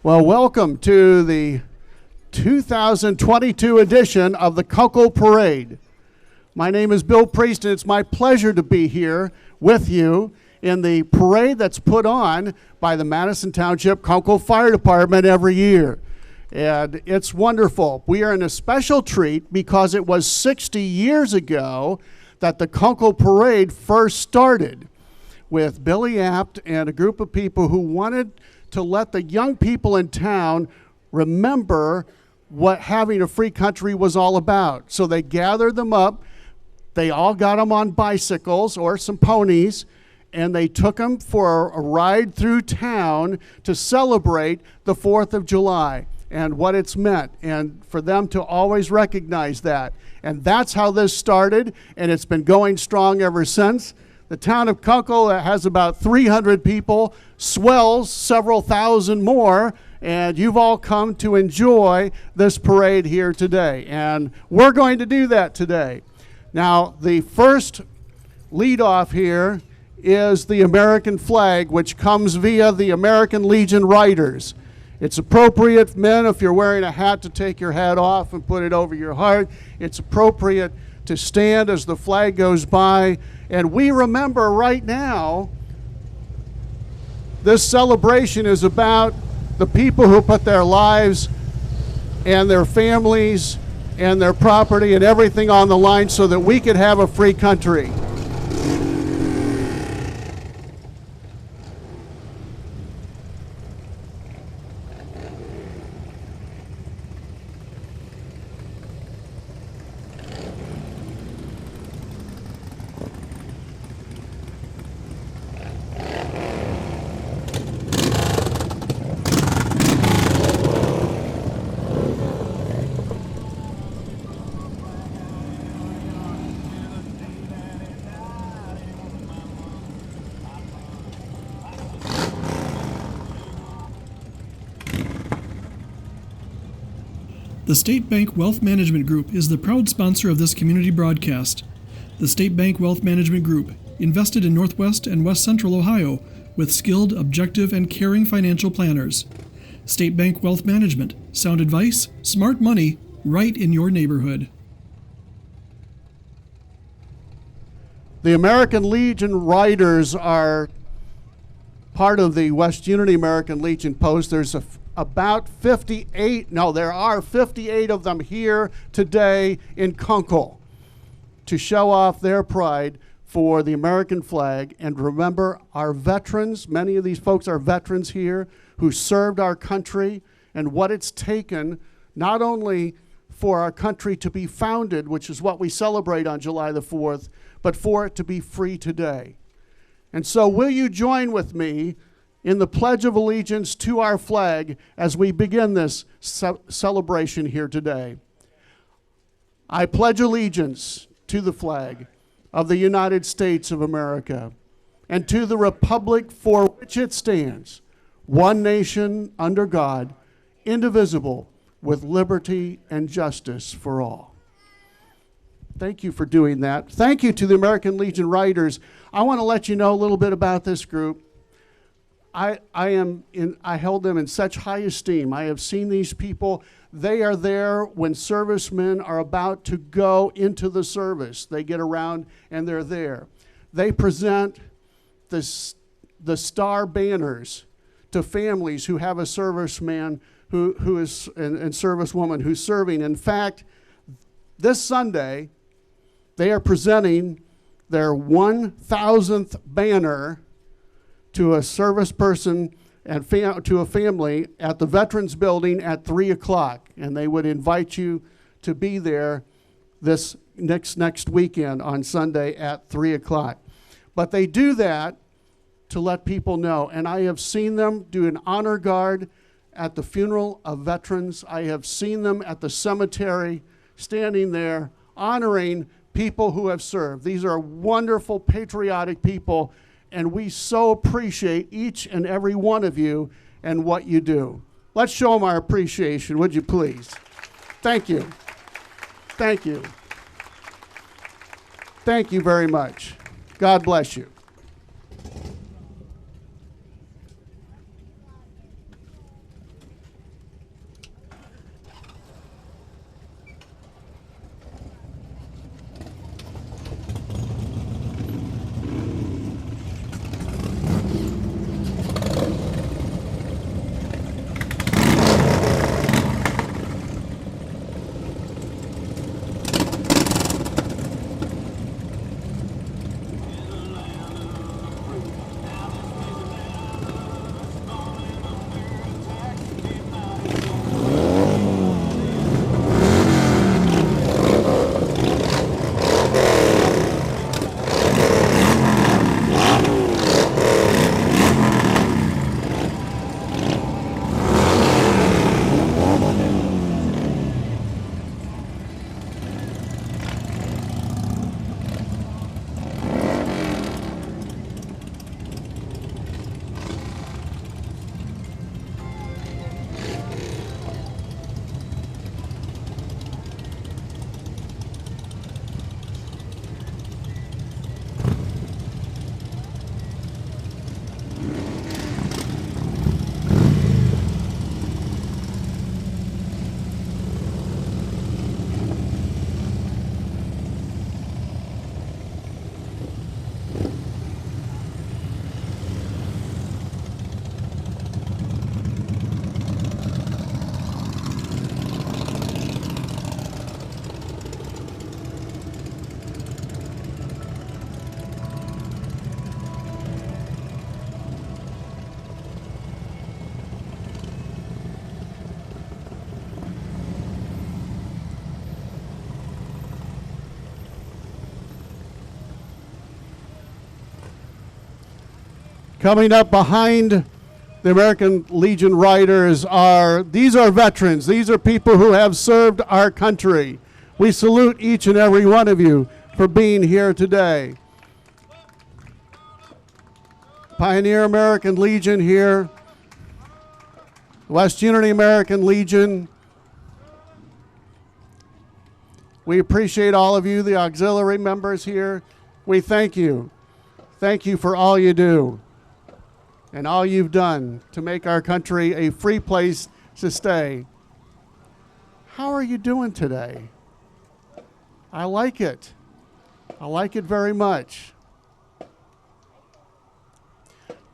Well, welcome to the 2022 edition of the Kunkle Parade. My name is Bill Priest, and it's my pleasure to be here with you in the parade that's put on by the Madison Township Kunkle Fire Department every year. And it's wonderful. We are in a special treat because it was 60 years ago that the Kunkle Parade first started, with Billy Apt and a group of people who wanted to let the young people in town remember what having a free country was all about. So they gathered them up. They all got them on bicycles or some ponies, and they took them for a ride through town to celebrate the 4th of July and what it's meant, and for them to always recognize that. And that's how this started, and it's been going strong ever since. The town of Kunkle has about 300 people, swells several thousand more, and you've all come to enjoy this parade here today. And we're going to do that today. Now, the first lead off here is the American flag, which comes via the American Legion Riders. It's appropriate, men, if you're wearing a hat, to take your hat off and put it over your heart. It's appropriate to stand as the flag goes by. And we remember right now, this celebration is about the people who put their lives and their families and their property and everything on the line so that we could have a free country. The State Bank Wealth Management Group is the proud sponsor of this community broadcast. The State Bank Wealth Management Group, invested in Northwest and West Central Ohio with skilled, objective, and caring financial planners. State Bank Wealth Management, sound advice, smart money, right in your neighborhood. The American Legion Riders are part of the West Unity American Legion Post. There's about 58, no, there are 58 of them here today in Kunkle to show off their pride for the American flag and remember our veterans. Many of these folks are veterans here who served our country and what it's taken not only for our country to be founded, which is what we celebrate on July the 4th, but for it to be free today. And so will you join with me in the Pledge of Allegiance to our flag as we begin this celebration here today? I pledge allegiance to the flag of the United States of America and to the republic for which it stands, one nation under God, indivisible, with liberty and justice for all. Thank you for doing that. Thank you to the American Legion Riders. I want to let you know a little bit about this group. I held them in such high esteem. I have seen these people. They are there when servicemen are about to go into the service. They get around and they're there. They present the star banners to families who have a serviceman who is and servicewoman who's serving. In fact, this Sunday, they are presenting their 1,000th banner to a service person and to a family at the Veterans Building at 3 o'clock. And they would invite you to be there this next weekend on Sunday at 3 o'clock. But they do that to let people know. And I have seen them do an honor guard at the funeral of veterans. I have seen them at the cemetery standing there honoring people who have served. These are wonderful, patriotic people, and we so appreciate each and every one of you and what you do. Let's show them our appreciation, would you please? Thank you. Thank you. Thank you very much. God bless you. Coming up behind the American Legion Riders these are veterans. These are people who have served our country. We salute each and every one of you for being here today. Pioneer American Legion here, West Unity American Legion. We appreciate all of you, the auxiliary members here. We thank you. Thank you for all you do and all you've done to make our country a free place to stay. How are you doing today? I like it. I like it very much.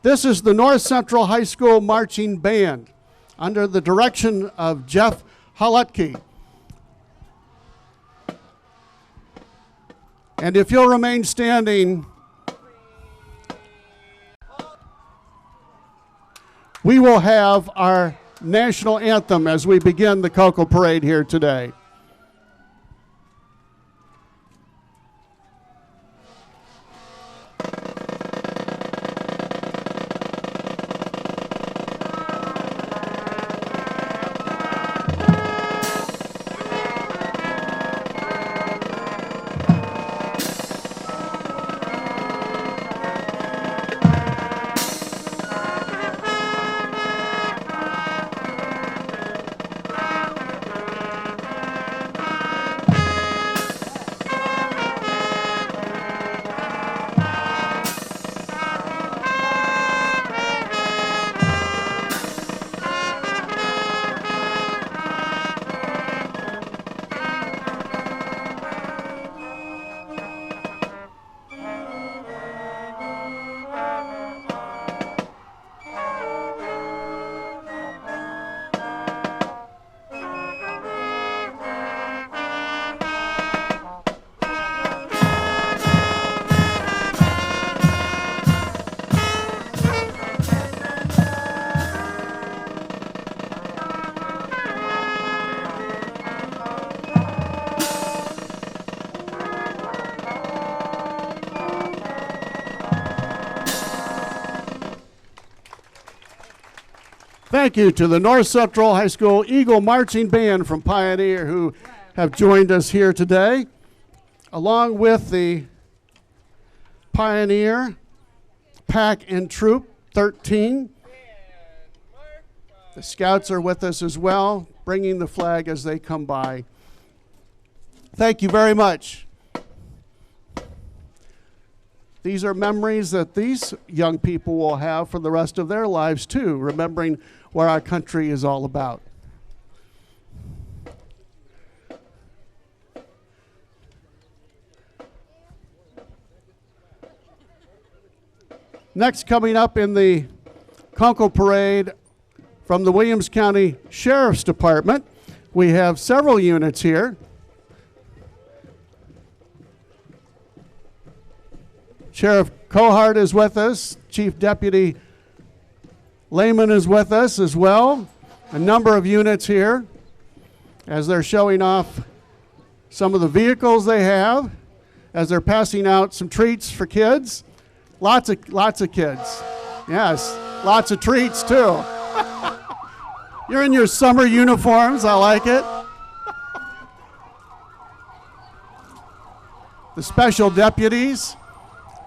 This is the North Central High School Marching Band under the direction of Jeff Halutke. And if you'll remain standing, we will have our national anthem as we begin the Kunkle Parade here today. Thank you to the North Central High School Eagle Marching Band from Pioneer who have joined us here today, along with the Pioneer Pack and Troop 13. The Scouts are with us as well, bringing the flag as they come by. Thank you very much. These are memories that these young people will have for the rest of their lives too, remembering what our country is all about. Next, coming up in the Kunkle Parade from the Williams County Sheriff's Department, we have several units here. Sheriff Cohart is with us. Chief Deputy Lehman is with us as well. A number of units here as they're showing off some of the vehicles they have, as they're passing out some treats for kids. Lots of kids. Yes, lots of treats too. You're in your summer uniforms. I like it. The special deputies,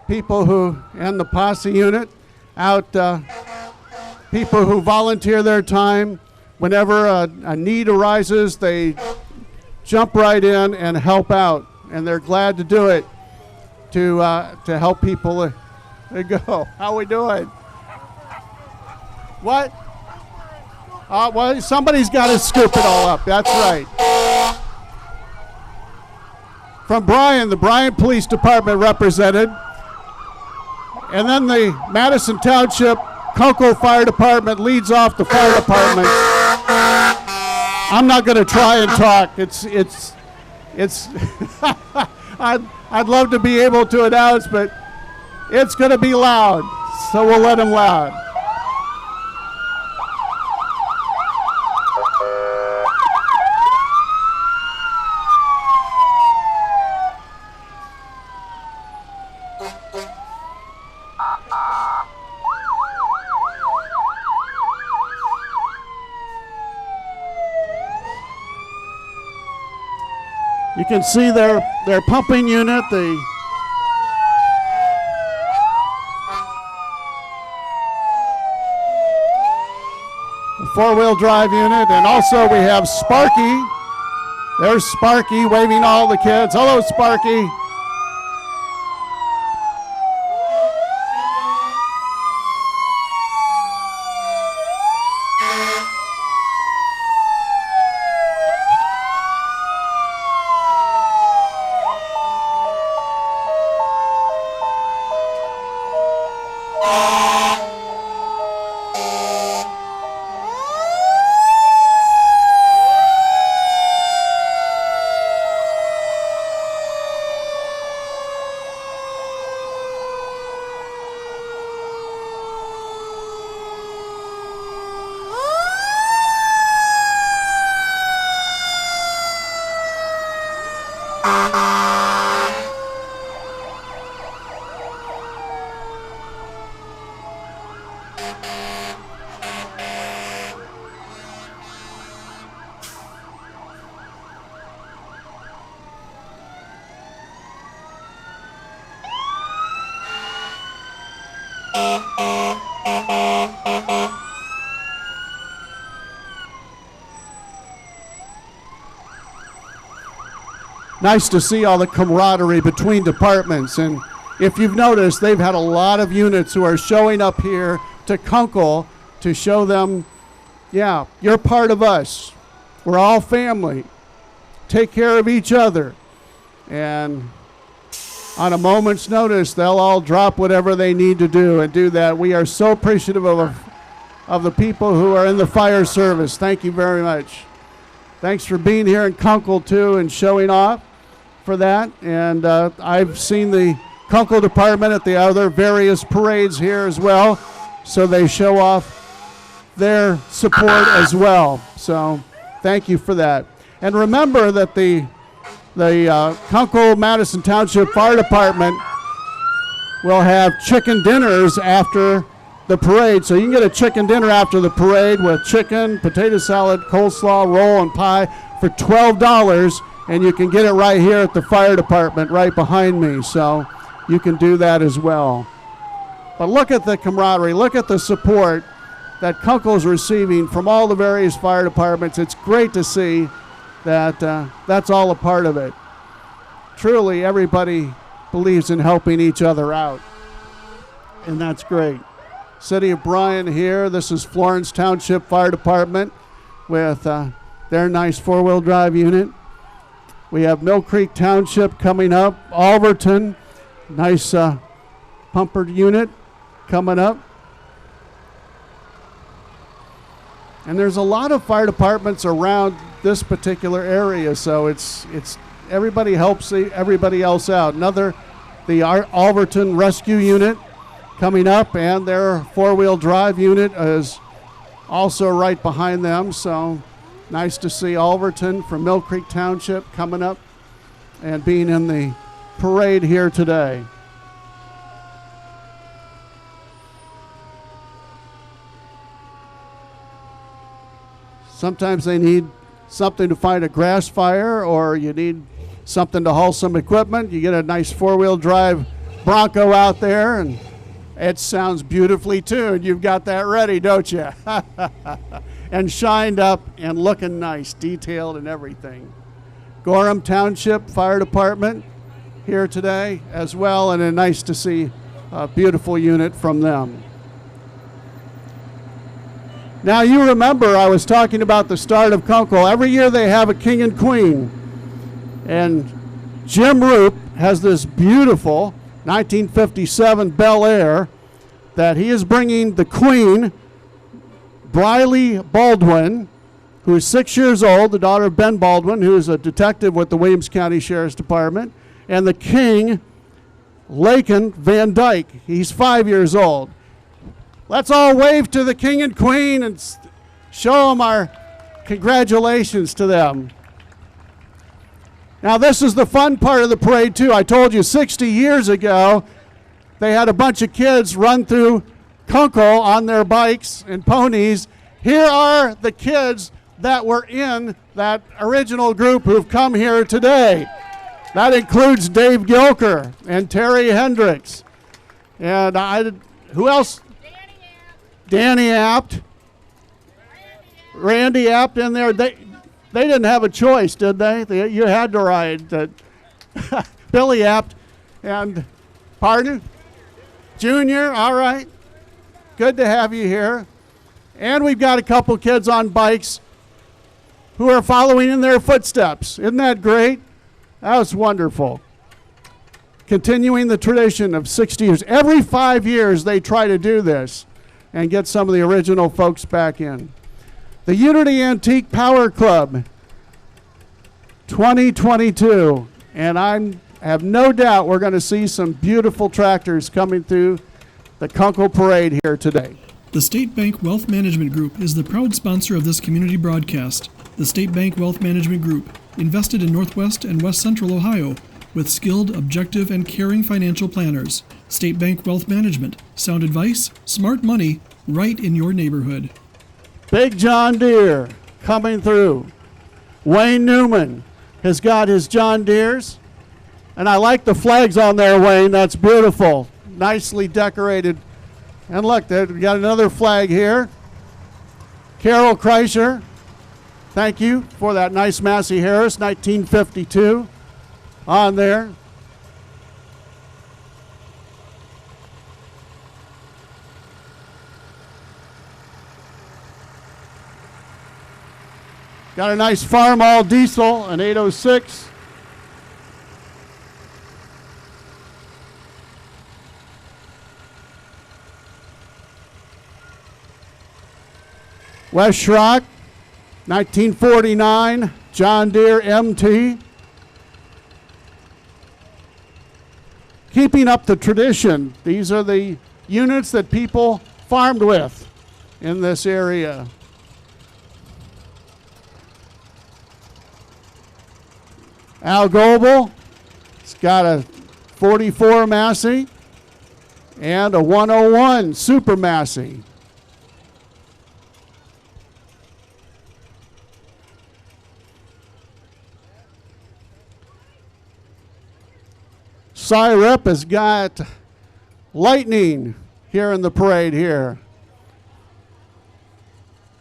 people who, and the posse unit, out, people who volunteer their time. Whenever a need arises, they jump right in and help out, and they're glad to do it to help people. There you go. How we doing? What? Well, somebody's got to scoop it all up. That's right. From Bryan, the Bryan Police Department represented. And then the Madison Township Kunkle Fire Department leads off the fire department. I'm not going to try and talk. It's I'd love to be able to announce, but it's going to be loud, so we'll let them loud. You can see their pumping unit, the four-wheel drive unit, and also we have Sparky. There's Sparky waving all the kids. Hello, Sparky. Nice to see all the camaraderie between departments, and if you've noticed, they've had a lot of units who are showing up here to Kunkle to show them, yeah, you're part of us. We're all family. Take care of each other. And on a moment's notice, they'll all drop whatever they need to do and do that. We are so appreciative of the people who are in the fire service. Thank you very much. Thanks for being here in Kunkle, too, and showing off for that. And I've seen the Kunkle department at the other various parades here as well, so they show off their support as well. So thank you for that. And remember that the Kunkle Madison Township Fire Department will have chicken dinners after the parade. So you can get a chicken dinner after the parade with chicken, potato salad, coleslaw, roll, and pie for $12. And you can get it right here at the fire department right behind me. So you can do that as well. But look at the camaraderie. Look at the support that Kunkle is receiving from all the various fire departments. It's great to see that that's all a part of it. Truly, everybody believes in helping each other out, and that's great. City of Bryan here. This is Florence Township Fire Department with their nice four-wheel drive unit. We have Mill Creek Township coming up. Alverton, nice pumper unit coming up. And there's a lot of fire departments around this particular area, so it's everybody helps everybody else out. The Alverton Rescue Unit coming up, and their four-wheel drive unit is also right behind them. So nice to see Alverton from Mill Creek Township coming up and being in the parade here today. Sometimes they need something to fight a grass fire, or you need something to haul some equipment. You get a nice four-wheel drive Bronco out there, and it sounds beautifully tuned. You've got that ready, don't you? And shined up and looking nice, detailed and everything. Gorham Township Fire Department here today as well, and nice to see a beautiful unit from them. Now, you remember I was talking about the start of Kunkle. Every year they have a king and queen. And Jim Roop has this beautiful 1957 Bel Air that he is bringing the queen, Briley Baldwin, who is 6 years old, the daughter of Ben Baldwin, who is a detective with the Williams County Sheriff's Department, and the king, Laken Van Dyke. He's 5 years old. Let's all wave to the king and queen and show them our congratulations to them. Now, this is the fun part of the parade, too. I told you 60 years ago, they had a bunch of kids run through Kunkle on their bikes and ponies. Here are the kids that were in that original group who've come here today. That includes Dave Gilker and Terry Hendricks. And who else? Danny Apt. Randy Apt in there. They didn't have a choice, did they? You had to ride. Billy Apt and, pardon? Junior, all right. Good to have you here. And we've got a couple kids on bikes who are following in their footsteps. Isn't that great? That was wonderful. Continuing the tradition of 60 years. Every 5 years they try to do this and get some of the original folks back in. The Unity Antique Power Club 2022. And I have no doubt we're going to see some beautiful tractors coming through the Kunkle Parade here today. The State Bank Wealth Management Group is the proud sponsor of this community broadcast. The State Bank Wealth Management Group, invested in Northwest and West Central Ohio, with skilled, objective, and caring financial planners. State Bank Wealth Management, sound advice, smart money, right in your neighborhood. Big John Deere coming through. Wayne Newman has got his John Deeres. And I like the flags on there, Wayne. That's beautiful. Nicely decorated. And look, we got another flag here. Carol Kreischer, thank you for that nice Massey Harris, 1952 on there. Got a nice Farmall diesel, an 806. West Schrock, 1949, John Deere MT. Keeping up the tradition, these are the units that people farmed with in this area. Al Goebel, he's got a 44 Massey and a 101 Super Massey. Cyrep has got Lightning here in the parade here.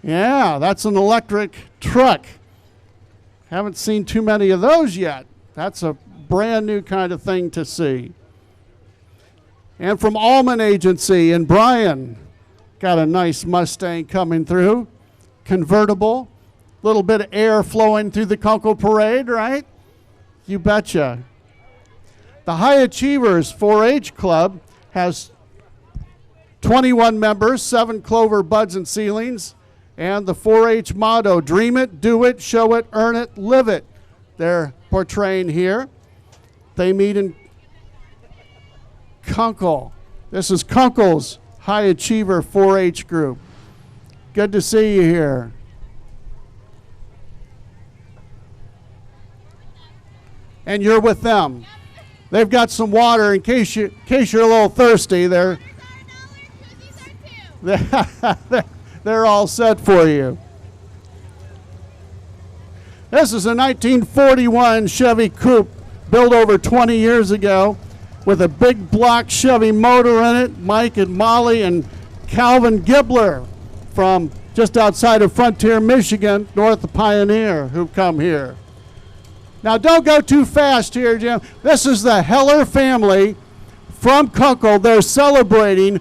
Yeah, that's an electric truck. Haven't seen too many of those yet. That's a brand new kind of thing to see. And from Allman Agency in Bryan, got a nice Mustang coming through. Convertible, little bit of air flowing through the Kunkle Parade, right? You betcha. The High Achievers 4-H Club has 21 members, 7 clover buds and ceilings, and the 4-H motto, dream it, do it, show it, earn it, live it. They're portraying here. They meet in Kunkle. This is Kunkle's High Achiever 4-H group. Good to see you here. And you're with them. They've got some water in case you're a little thirsty. They're all set for you. This is a 1941 Chevy Coupe built over 20 years ago with a big block Chevy motor in it. Mike and Molly and Calvin Gibler from just outside of Frontier, Michigan, north of Pioneer, who've come here. Now, don't go too fast here, Jim. This is the Heller family from Kunkle. They're celebrating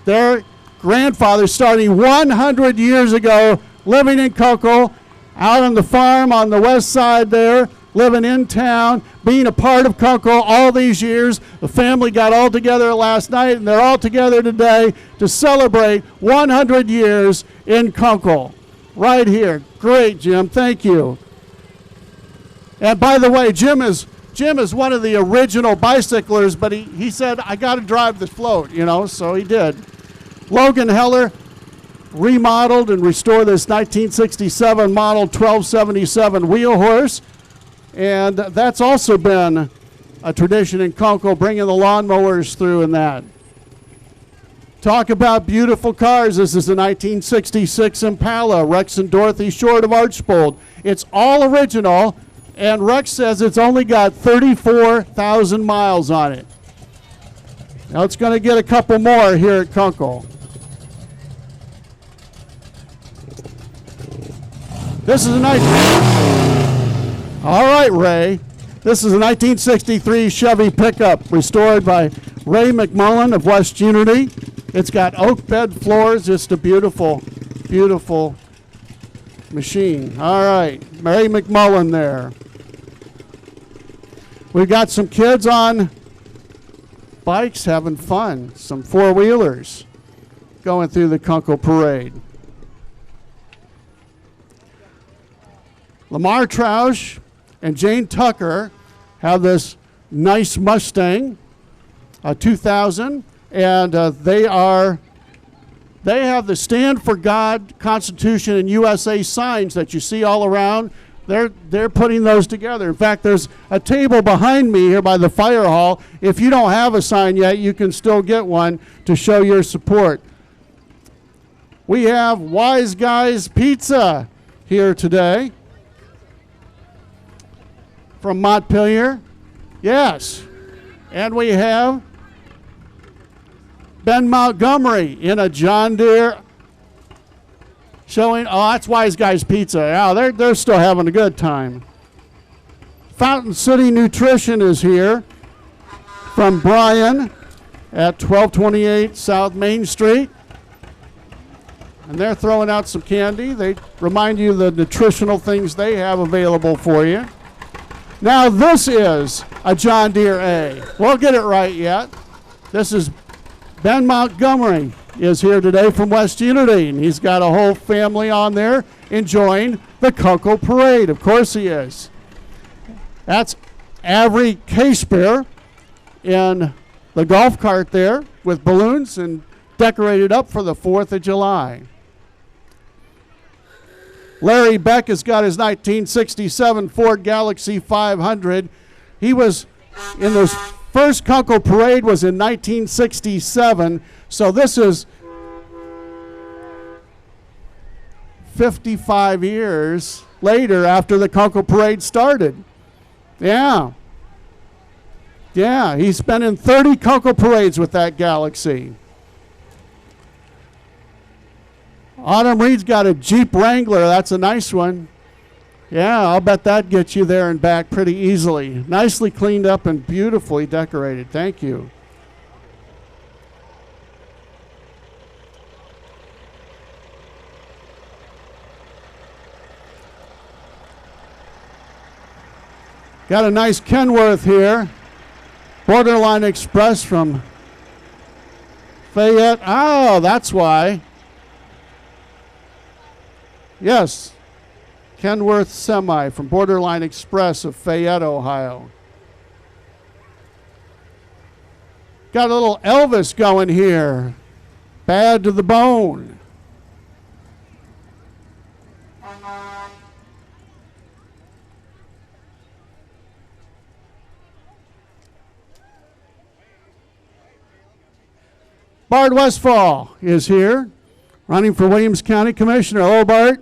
their grandfather starting 100 years ago, living in Kunkle, out on the farm on the west side there, living in town, being a part of Kunkle all these years. The family got all together last night, and they're all together today to celebrate 100 years in Kunkle. Right here. Great, Jim. Thank you. And by the way, Jim is one of the original bicyclers, but he said, I got to drive the float, so he did. Logan Heller remodeled and restored this 1967 model 1277 wheel horse, and that's also been a tradition in Kunkle, bringing the lawnmowers through and that. Talk about beautiful cars. This is the 1966 Impala, Rex and Dorothy Short of Archbold. It's all original, and Rex says it's only got 34,000 miles on it. Now it's going to get a couple more here at Kunkle. This is a nice... All right, Ray. This is a 1963 Chevy pickup restored by Ray McMullen of West Unity. It's got oak bed floors, just a beautiful, beautiful machine. All right, Ray McMullen there. We've got some kids on bikes having fun, some four-wheelers going through the Kunkle Parade. Lamar Troush and Jane Tucker have this nice Mustang, 2000, and they have the Stand for God, Constitution, and USA signs that you see all around. They're putting those together. In fact, there's a table behind me here by the fire hall. If you don't have a sign yet, you can still get one to show your support. We have Wise Guys Pizza here today from Montpelier. Yes. And we have Ben Montgomery in a John Deere showing, oh, that's Wise Guys Pizza. Yeah, they're still having a good time. Fountain City Nutrition is here from Brian at 1228 South Main Street. And they're throwing out some candy. They remind you of the nutritional things they have available for you. Now this is a John Deere A. We'll get it right yet. This is Ben Montgomery is here today from West Unity, and he's got a whole family on there enjoying the Kunkle Parade. Of course he is. That's Avery Casper in the golf cart there with balloons and decorated up for the 4th of July. Larry Beck has got his 1967 Ford Galaxy 500. He was in those first Kunkle Parade was in 1967, so this is 55 years later after the Kunkle Parade started. Yeah. Yeah, he's been in 30 Kunkle Parades with that Galaxy. Autumn Reed's got a Jeep Wrangler. That's a nice one. Yeah, I'll bet that gets you there and back pretty easily. Nicely cleaned up and beautifully decorated. Thank you. Got a nice Kenworth here. Borderline Express from Fayette. Oh, that's why. Yes, Kenworth Semi from Borderline Express of Fayette, Ohio. Got a little Elvis going here. Bad to the Bone. Bart Westfall is here, running for Williams County Commissioner. Hello, Bart.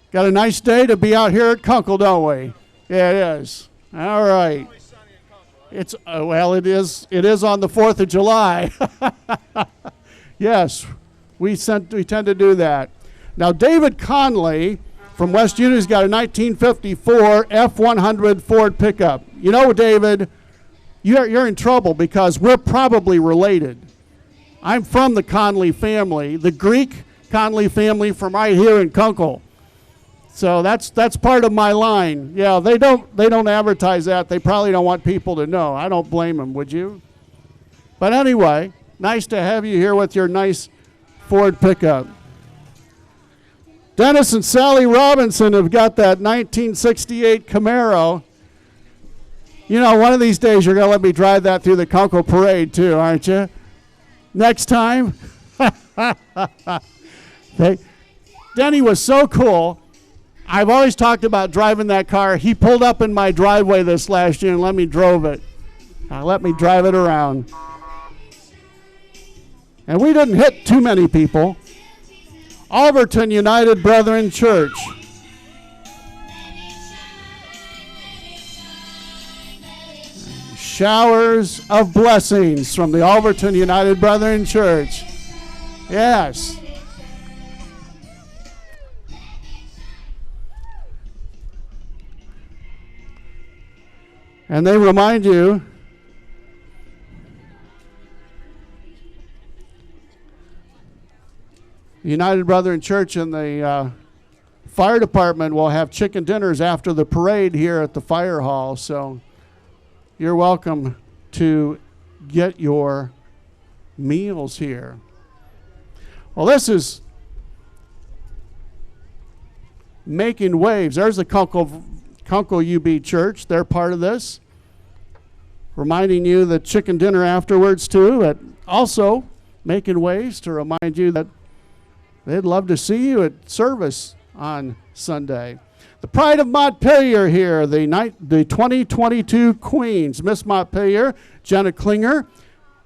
Got a nice day to be out here at Kunkle, don't we? Yeah, it is. All right. It's well, it is on the 4th of July. Yes, we tend to do that. Now, David Conley from West Unity's got a 1954 F100 Ford pickup. You know, David, you're in trouble because we're probably related. I'm from the Conley family, the Greek Conley family from right here in Kunkle. So that's part of my line. Yeah, they don't advertise that. They probably don't want people to know. I don't blame them, would you? But anyway, nice to have you here with your nice Ford pickup. Dennis and Sally Robinson have got that 1968 Camaro. You know, one of these days you're going to let me drive that through the Kunkle Parade too, aren't you? Next time. Okay. Denny was so cool. I've always talked about driving that car. He pulled up in my driveway this last year and let me drive it around. And we didn't hit too many people. Alverton United Brethren Church. Showers of blessings from the Alverton United Brethren Church. Yes. And they remind you United Brethren Church and the fire department will have chicken dinners after the parade here at the fire hall. So you're welcome to get your meals here. Well, this is making waves. There's the Kunkle UB Church. They're part of this. Reminding you that chicken dinner afterwards, too. But also making waves to remind you that they'd love to see you at service on Sunday. The Pride of Montpelier here, the 2022 Queens. Miss Montpelier, Jenna Klinger.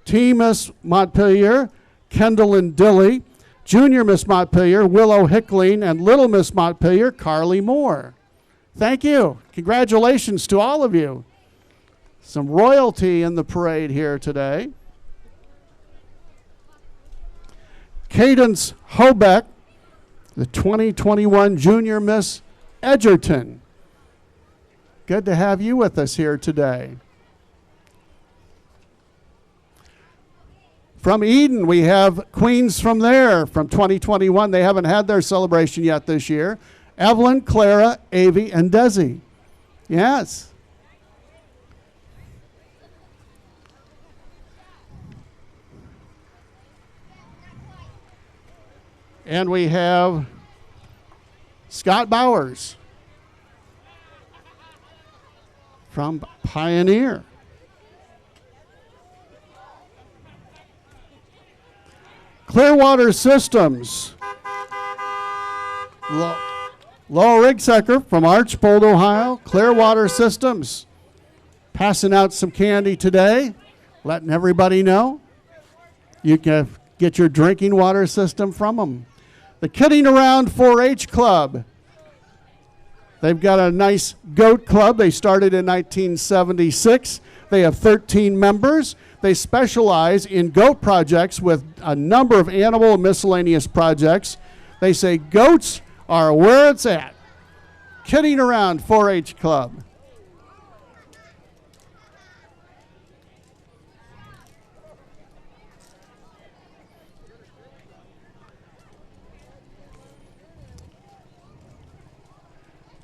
Team Miss Montpelier, Kendall and Dilly. Junior Miss Montpelier, Willow Hickling. And Little Miss Montpelier, Carly Moore. Thank you. Congratulations to all of you. Some royalty in the parade here today. Cadence Hobeck, the 2021 Junior Miss Edgerton. Good to have you with us here today. From Eden, we have Queens from there from 2021. They haven't had their celebration yet this year. Evelyn, Clara, Avi, and Desi. Yes. And we have Scott Bowers from Pioneer. Clearwater Systems. Laura Rigsecker from Archbold, Ohio. Clearwater Systems. Passing out some candy today, letting everybody know you can get your drinking water system from them. The Kidding Around 4-H Club. They've got a nice goat club. They started in 1976. They have 13 members. They specialize in goat projects with a number of animal and miscellaneous projects. They say goats are where it's at. Kidding Around 4-H Club.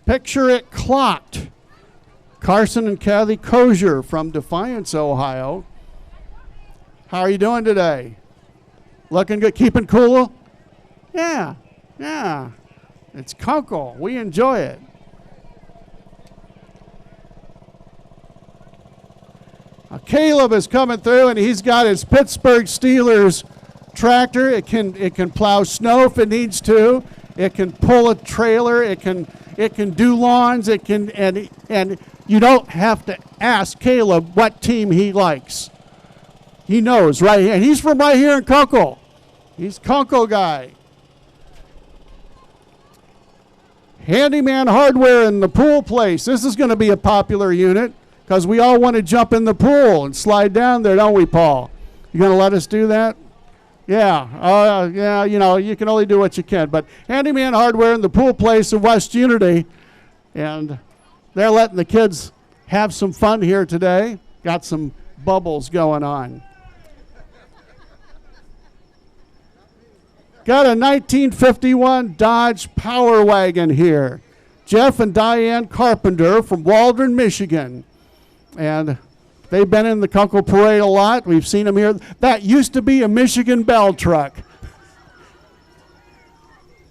Picture It Clocked. Carson and Kathy Kozier from Defiance, Ohio. How are you doing today? Looking good? Keeping cool? Yeah. It's Kunkle. We enjoy it. Caleb is coming through, and he's got his Pittsburgh Steelers tractor. It can plow snow if it needs to. It can pull a trailer. It can do lawns. And you don't have to ask Caleb what team he likes. He knows right here. And he's from right here in Kunkle. He's Kunkle guy. Handyman Hardware in the pool place. This is going to be a popular unit because we all want to jump in the pool and slide down there, don't we, Paul? You going to let us do that? Yeah. Yeah, you can only do what you can. But Handyman Hardware in the pool place of West Unity. And they're letting the kids have some fun here today. Got some bubbles going on. Got a 1951 Dodge Power Wagon here. Jeff and Diane Carpenter from Waldron, Michigan. And they've been in the Kunkle Parade a lot. We've seen them here. That used to be a Michigan Bell truck.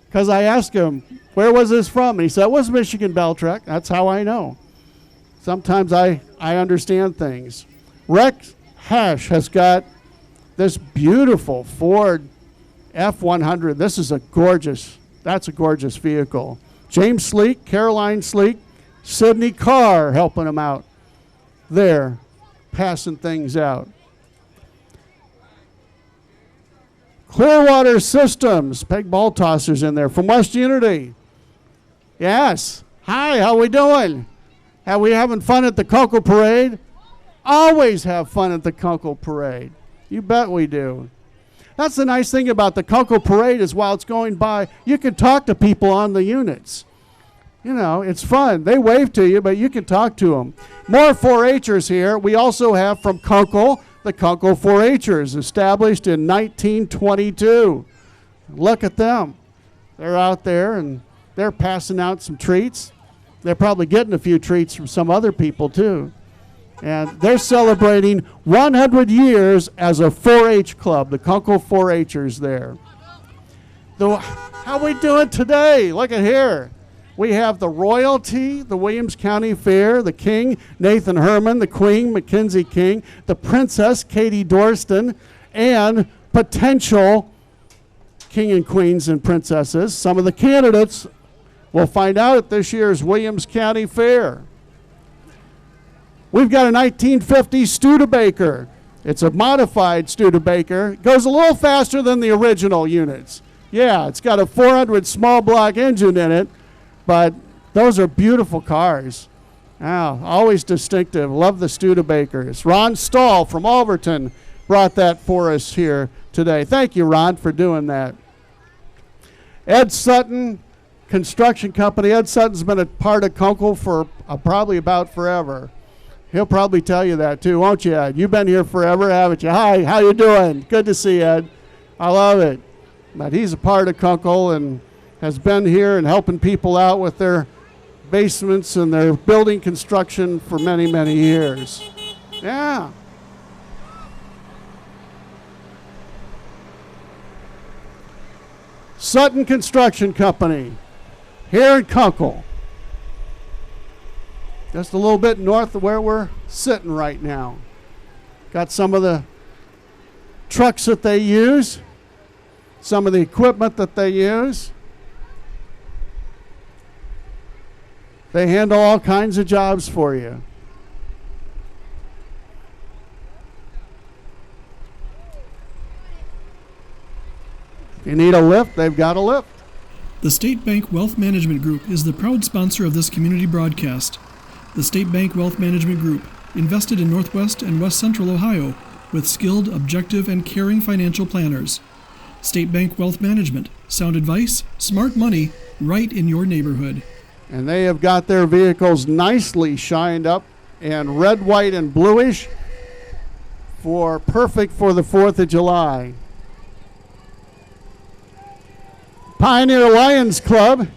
Because I asked him, where was this from? And he said, it was a Michigan Bell truck. That's how I know. Sometimes I understand things. Rex Hash has got this beautiful Ford F-100. This is that's a gorgeous vehicle. James Sleek, Caroline Sleek, Sydney Carr helping him out there, passing things out. Clearwater Systems, Peg Ball Tossers in there from West Unity. Yes. Hi, how we doing? Are we having fun at the Kunkle Parade? Always have fun at the Kunkle Parade. You bet we do. That's the nice thing about the Kunkle Parade is while it's going by, you can talk to people on the units. You know, it's fun. They wave to you, but you can talk to them. More 4-H'ers here. We also have from Kunkle, the Kunkle 4-H'ers, established in 1922. Look at them. They're out there, and they're passing out some treats. They're probably getting a few treats from some other people, too. And they're celebrating 100 years as a 4-H club, the Kunkle 4-H'ers there. How we doing today? Look at here. We have the royalty, the Williams County Fair, the king, Nathan Herman, the queen, Mackenzie King, the princess, Katie Dorston, and potential king and queens and princesses. Some of the candidates we'll find out at this year's Williams County Fair. We've got a 1950 Studebaker. It's a modified Studebaker. It goes a little faster than the original units. Yeah, it's got a 400 small block engine in it, but those are beautiful cars. Wow, always distinctive. Love the Studebakers. Ron Stahl from Alberton brought that for us here today. Thank you, Ron, for doing that. Ed Sutton Construction Company. Ed Sutton's been a part of Kunkle for probably about forever. He'll probably tell you that too, won't you, Ed? You've been here forever, haven't you? Hi, how you doing? Good to see you, Ed. I love it. But he's a part of Kunkle and has been here and helping people out with their basements and their building construction for many, many years. Yeah. Sutton Construction Company here in Kunkle. Just a little bit north of where we're sitting right now. Got some of the trucks that they use, some of the equipment that they use. They handle all kinds of jobs for you. If you need a lift, they've got a lift. The State Bank Wealth Management Group is the proud sponsor of this community broadcast. The State Bank Wealth Management Group, invested in Northwest and West Central Ohio with skilled, objective, and caring financial planners. State Bank Wealth Management, sound advice, smart money, right in your neighborhood. And they have got their vehicles nicely shined up and red, white, and bluish perfect for the 4th of July. Pioneer Lions Club.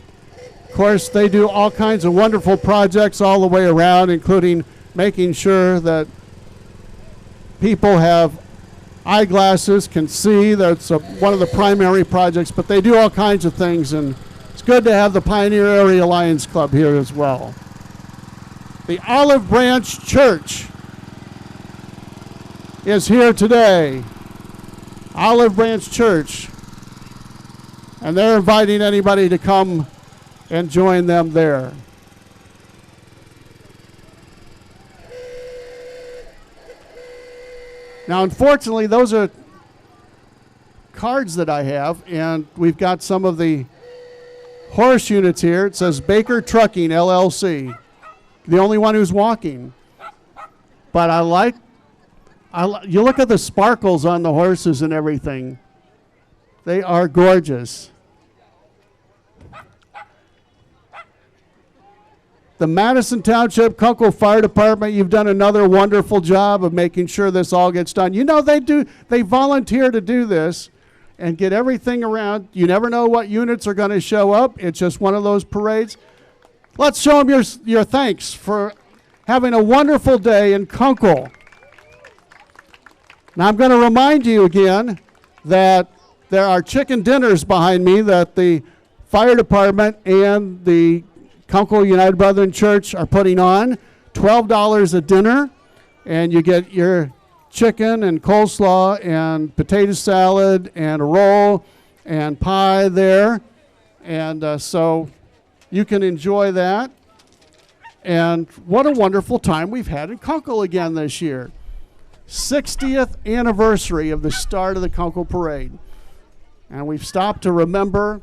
Of course, they do all kinds of wonderful projects all the way around, including making sure that people have eyeglasses, can see. That's one of the primary projects, but they do all kinds of things, and it's good to have the Pioneer Area Lions Club here as well. The Olive Branch Church is here today. Olive Branch Church. And they're inviting anybody to come and join them there. Now, unfortunately, those are cards that I have, and we've got some of the horse units here. It says Baker Trucking, LLC. The only one who's walking. But you look at the sparkles on the horses and everything. They are gorgeous. The Madison Township Kunkle Fire Department, you've done another wonderful job of making sure this all gets done. You know, they volunteer to do this and get everything around. You never know what units are going to show up. It's just one of those parades. Let's show them your thanks for having a wonderful day in Kunkle. Now, I'm going to remind you again that there are chicken dinners behind me that the fire department and the Kunkle United Brethren Church are putting on. $12 a dinner, and you get your chicken and coleslaw and potato salad and a roll and pie there. And so you can enjoy that. And what a wonderful time we've had in Kunkle again this year. 60th anniversary of the start of the Kunkle Parade. And we've stopped to remember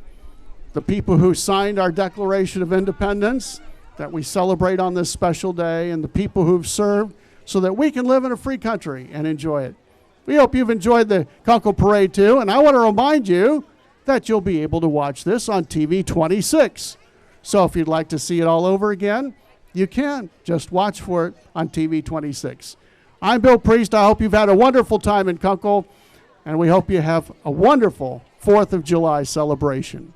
the people who signed our Declaration of Independence that we celebrate on this special day, and the people who've served so that we can live in a free country and enjoy it. We hope you've enjoyed the Kunkle Parade too, and I want to remind you that you'll be able to watch this on TV 26. So if you'd like to see it all over again, you can. Just watch for it on TV 26. I'm Bill Priest. I hope you've had a wonderful time in Kunkle, and we hope you have a wonderful 4th of July celebration.